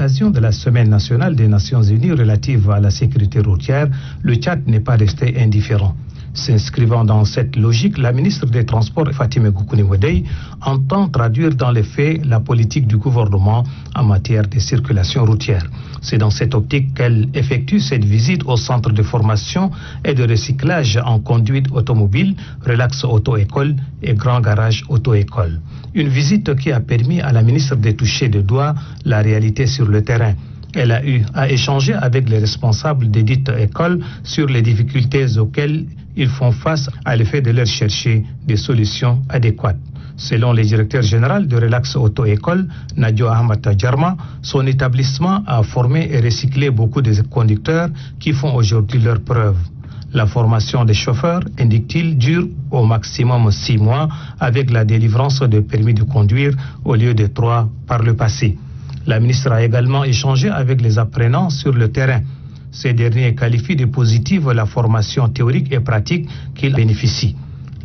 l'occasion de la Semaine nationale des Nations Unies relative à la sécurité routière, le Tchad n'est pas resté indifférent. S'inscrivant dans cette logique, la ministre des Transports, Fatima Goukouni Wedei, entend traduire dans les faits la politique du gouvernement en matière de circulation routière. C'est dans cette optique qu'elle effectue cette visite au centre de formation et de recyclage en conduite automobile, Relax Auto-École et Grand Garage Auto-École. Une visite qui a permis à la ministre de toucher de doigt la réalité sur le terrain. Elle a eu à échanger avec les responsables des dites écoles sur les difficultés auxquelles ils font face à l'effet de leur chercher des solutions adéquates. Selon le directeur général de Relax Auto-École, Nadio Ahmad Djarma, son établissement a formé et recyclé beaucoup de conducteurs qui font aujourd'hui leurs preuves. La formation des chauffeurs, indique-t-il, dure au maximum 6 mois avec la délivrance de permis de conduire au lieu de 3 par le passé. La ministre a également échangé avec les apprenants sur le terrain. Ces derniers qualifient de positive la formation théorique et pratique qu'ils bénéficient.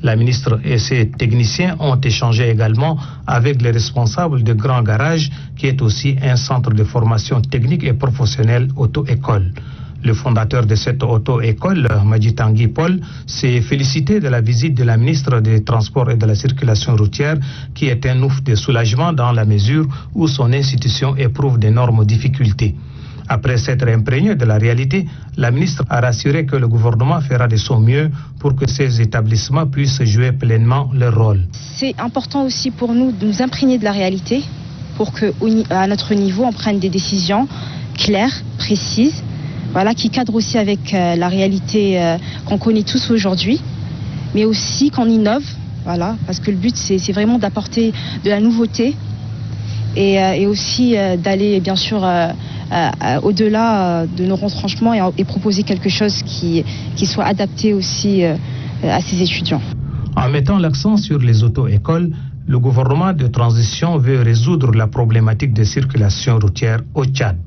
La ministre et ses techniciens ont échangé également avec les responsables de Grand Garage, qui est aussi un centre de formation technique et professionnelle auto-école. Le fondateur de cette auto-école, Majid Tanguy Paul, s'est félicité de la visite de la ministre des Transports et de la Circulation routière, qui est un ouf de soulagement dans la mesure où son institution éprouve d'énormes difficultés. Après s'être imprégné de la réalité, la ministre a rassuré que le gouvernement fera de son mieux pour que ces établissements puissent jouer pleinement leur rôle. C'est important aussi pour nous de nous imprégner de la réalité pour qu'à notre niveau, on prenne des décisions claires, précises, qui cadrent aussi avec la réalité qu'on connaît tous aujourd'hui, mais aussi qu'on innove, parce que le but c'est vraiment d'apporter de la nouveauté et aussi d'aller bien sûr au-delà de nos retranchements et proposer quelque chose qui soit adapté aussi à ces étudiants. En mettant l'accent sur les auto-écoles, le gouvernement de transition veut résoudre la problématique de circulation routière au Tchad.